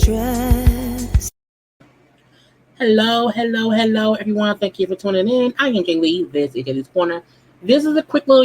stress. Hello, everyone. Thank you for tuning in. I am Jaylee. This is JLeesCorner. This is a quick little,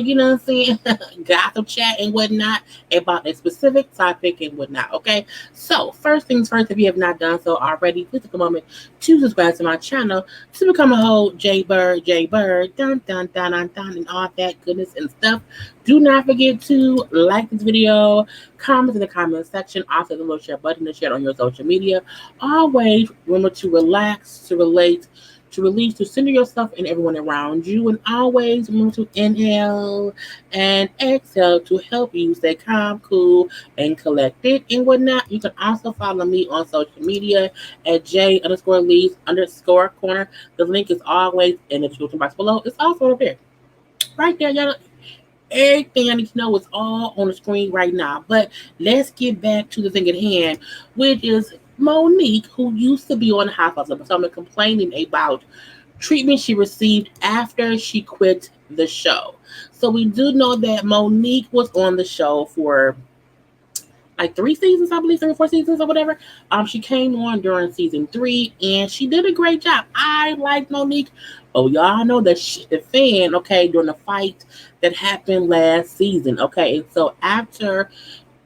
gossip chat and whatnot about a specific topic and whatnot. Okay. So first things first, if you have not done so already, please take a moment to subscribe to my channel to become a whole JayBird, dun, and all that goodness and stuff. Do not forget to like this video, comment in the comment section, also the little share button to share on your social media. Always remember to relax, to relate, to release, to center yourself and everyone around you. And always remember to inhale and exhale to help you stay calm, cool, and collected and whatnot. You can also follow me on social media at J_Lees_Corner. The link is always in the description box below. It's also over there. Right there, y'all. Everything I need to know is all on the screen right now. But let's get back to the thing at hand, which is Monique, who used to be on the Housewives episode, complaining about treatment she received after she quit the show. So we do know that Monique was on the show for like 3 seasons, I believe, 3 or 4 seasons or whatever. She came on during season 3, and she did a great job. I like Monique. Oh, y'all know that she's the fan, okay, during the fight that happened last season, okay. And so after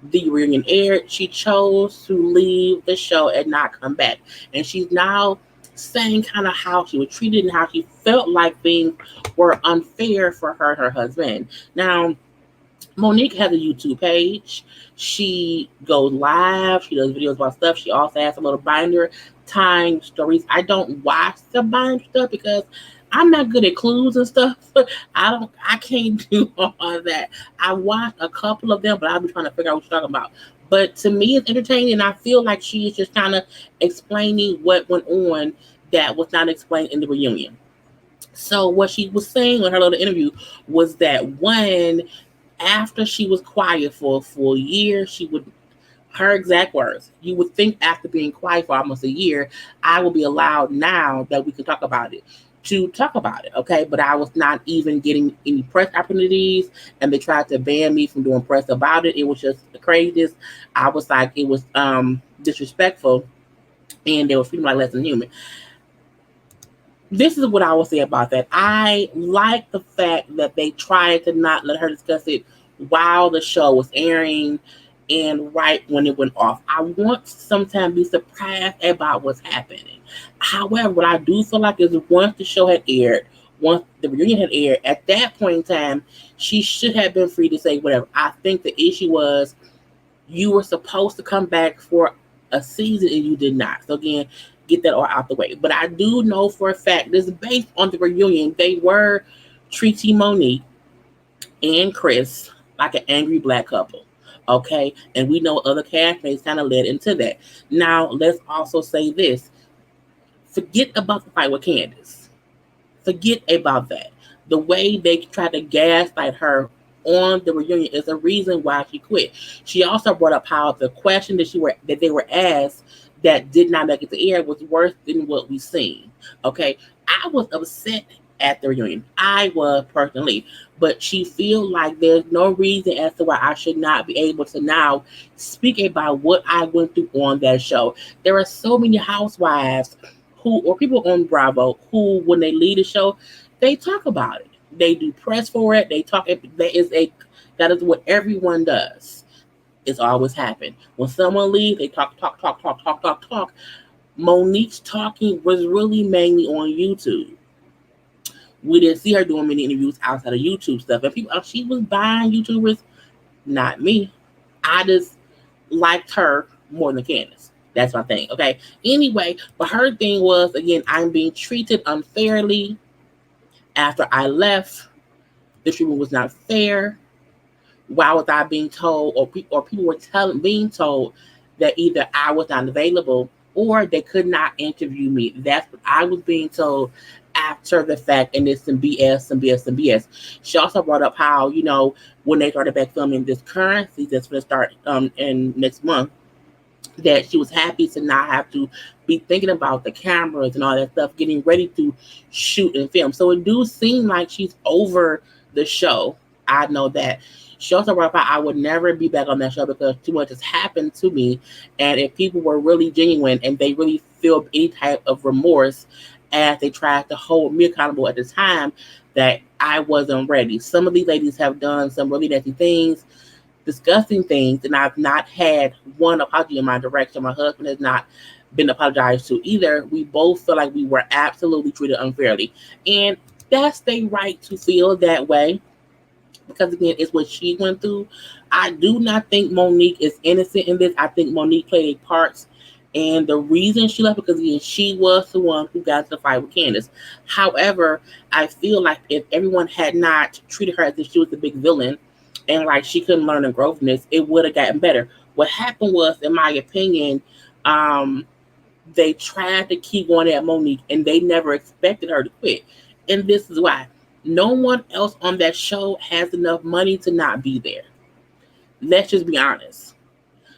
the reunion aired, she chose to leave the show and not come back. And she's now saying kind of how she was treated and how she felt like things were unfair for her and her husband. Now, Monique has a YouTube page. She goes live. She does videos about stuff. She also has a little binder time stories. I don't watch the binder stuff because I'm not good at clues and stuff. I can't do all of that. I watched a couple of them, but I'll be trying to figure out what you're talking about. But to me, it's entertaining, and I feel like she is just kind of explaining what went on that was not explained in the reunion. So what she was saying in her little interview was that one, after she was quiet for a full year, she would, her exact words, you would think after being quiet for almost a year, I will be allowed now that we can talk about it, to talk about it, okay? But I was not even getting any press opportunities, and they tried to ban me from doing press about it. It was just the craziest. I was like, it was disrespectful, and they were treating me like less than human. This is what I will say about that. I like the fact that they tried to not let her discuss it while the show was airing and right when it went off. I want to sometimes be surprised about what's happening. However, what I do feel like is once the show had aired, once the reunion had aired, at that point in time, she should have been free to say whatever. I think the issue was you were supposed to come back for a season and you did not. So again, get that all out the way. But I do know for a fact, this is based on the reunion, they were treating Monique and Chris like an angry black couple. Okay, and we know other castmates kind of led into that. Now, let's also say this. Forget about the fight with Candiace. Forget about that. The way they tried to gaslight her on the reunion is a reason why she quit. She also brought up how the question that they were asked that did not make it to air was worse than what we seen. Okay, I was upset at the reunion. I was personally, but she feel like there's no reason as to why I should not be able to now speak about what I went through on that show. There are so many housewives who, or people on Bravo, who when they leave the show, they talk about it. They do press for it. They talk. That is what everyone does. It's always happened. When someone leaves, they talk. Monique's talking was really mainly on YouTube. We didn't see her doing many interviews outside of YouTube stuff. And people, she was buying YouTubers, not me. I just liked her more than Candiace. That's my thing, okay? Anyway, but her thing was, again, I'm being treated unfairly after I left. The treatment was not fair. Why was I being told, or people were being told that either I was not available or they could not interview me? That's what I was being told after the fact, and it's some BS. She also brought up how, when they started back filming this current season that's going to start in next month, that she was happy to not have to be thinking about the cameras and all that stuff, getting ready to shoot and film. So it do seem like she's over the show. I know that. She also brought up I would never be back on that show because too much has happened to me. And if people were really genuine and they really feel any type of remorse as they tried to hold me accountable at the time, that I wasn't ready. Some of these ladies have done some really nasty things, disgusting things, and I've not had one apology in my direction. My husband has not been apologized to either. We both feel like we were absolutely treated unfairly. And that's their right to feel that way because again, it's what she went through. I do not think Monique is innocent in this. I think Monique played a part, and the reason she left because again, she was the one who got into the fight with Candiace. However, I feel like if everyone had not treated her as if she was the big villain, and like she couldn't learn and grow from this, it would have gotten better. What happened was, in my opinion, um, they tried to keep going at Monique, and they never expected her to quit. And this is why. No one else on that show has enough money to not be there. Let's just be honest.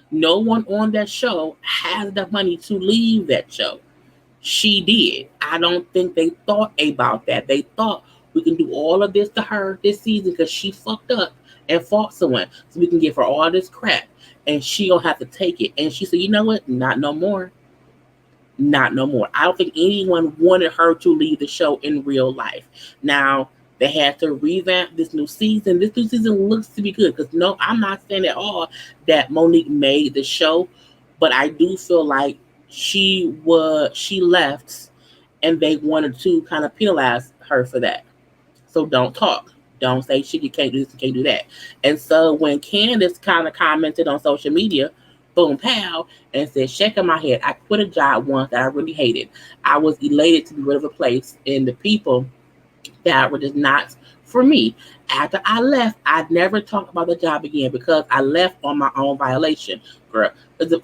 No one on that show has enough money to leave that show. She did. I don't think they thought about that. They thought we can do all of this to her this season because she fucked up and fought someone. So we can give her all this crap. And she gonna have to take it. And she said, you know what? Not no more. Not no more. I don't think anyone wanted her to leave the show in real life. Now, they had to revamp this new season. This new season looks to be good because no, I'm not saying at all that Monique made the show, but I do feel like she left and they wanted to kind of penalize her for that. So don't talk. Don't say shit. You can't do this. You can't do that. And so when Candiace kind of commented on social media, boom, pow, and said, shaking my head, I quit a job once that I really hated. I was elated to be rid of a place and the people that were just not for me. After I left, I never talked about the job again because I left on my own violation, girl.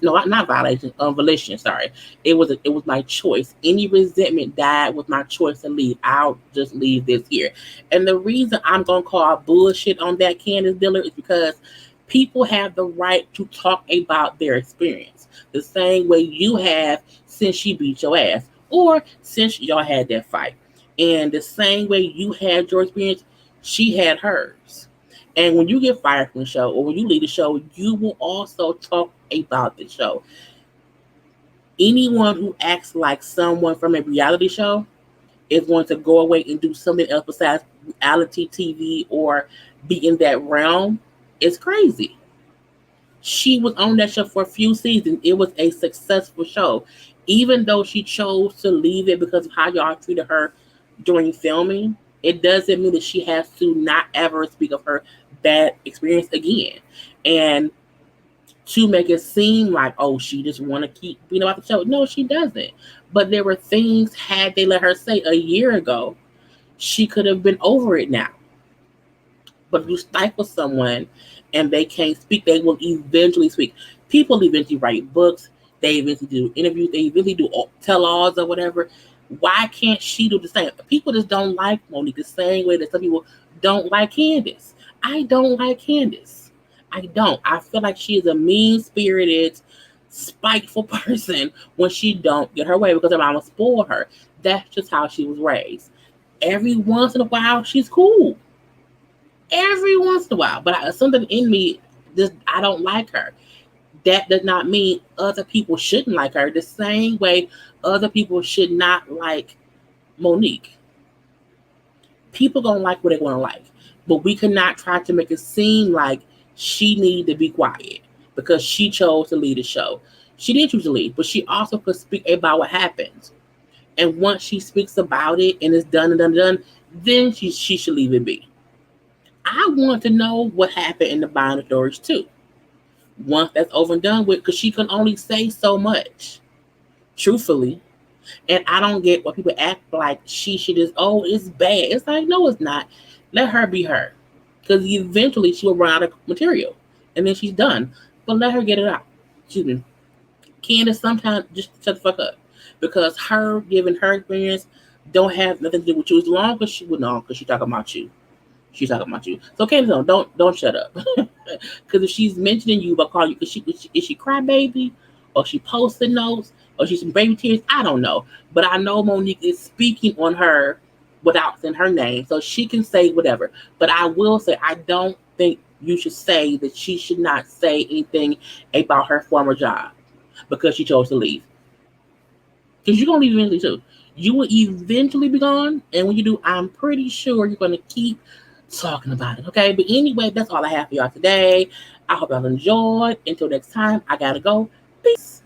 No, not violation, volition. Sorry, it was my choice. Any resentment died with my choice to leave. I'll just leave this here. And the reason I'm gonna call bullshit on that Candiace Diller is because people have the right to talk about their experience the same way you have since she beat your ass or since y'all had that fight. And the same way you had your experience, she had hers. And when you get fired from the show or when you leave the show, you will also talk about the show. Anyone who acts like someone from a reality show is going to go away and do something else besides reality TV or be in that realm is crazy. She was on that show for a few seasons. It was a successful show. Even though she chose to leave it because of how y'all treated her during filming, it doesn't mean that she has to not ever speak of her bad experience again. And to make it seem like, oh, she just want to keep being about the show. No, she doesn't. But there were things, had they let her say a year ago, she could have been over it now. But if you stifle someone and they can't speak, they will eventually speak. People eventually write books. They eventually do interviews. They eventually do tell-alls or whatever. Why can't she do the same? People just don't like Monique the same way that some people don't like Candiace. I don't like Candiace. I don't. I feel like she is a mean-spirited, spiteful person when she don't get her way because her mama spoiled her. That's just how she was raised. Every once in a while, she's cool. Every once in a while. But something in me, just I don't like her. That does not mean other people shouldn't like her the same way other people should not like Monique. People gonna like what they want to like, but we cannot try to make it seem like she needed to be quiet because she chose to lead the show. She did choose to lead, but she also could speak about what happened. And once she speaks about it and it's done and done and done, then she should leave it be. I want to know what happened in the Binder stories too. Once that's over and done with, because she can only say so much, truthfully. And I don't get why people act like she should just, oh, it's bad. It's like, no, it's not. Let her be her. Because eventually she will run out of material. And then she's done. But let her get it out. Excuse me. Candiace sometimes just shut the fuck up. Because her giving her experience don't have nothing to do with you. As long as she would know, because she's talking about you. She's talking about you. So Candiace, don't shut up. Because if she's mentioning you about calling you, is she crybaby? Or she posting notes? Or she's some baby tears? I don't know. But I know Monique is speaking on her without saying her name. So she can say whatever. But I will say, I don't think you should say that she should not say anything about her former job because she chose to leave. Because you're going to leave eventually too. You will eventually be gone. And when you do, I'm pretty sure you're going to keep talking about it. Okay. But anyway, that's all I have for y'all today. I hope y'all enjoyed. Until next time, I got to go. Peace.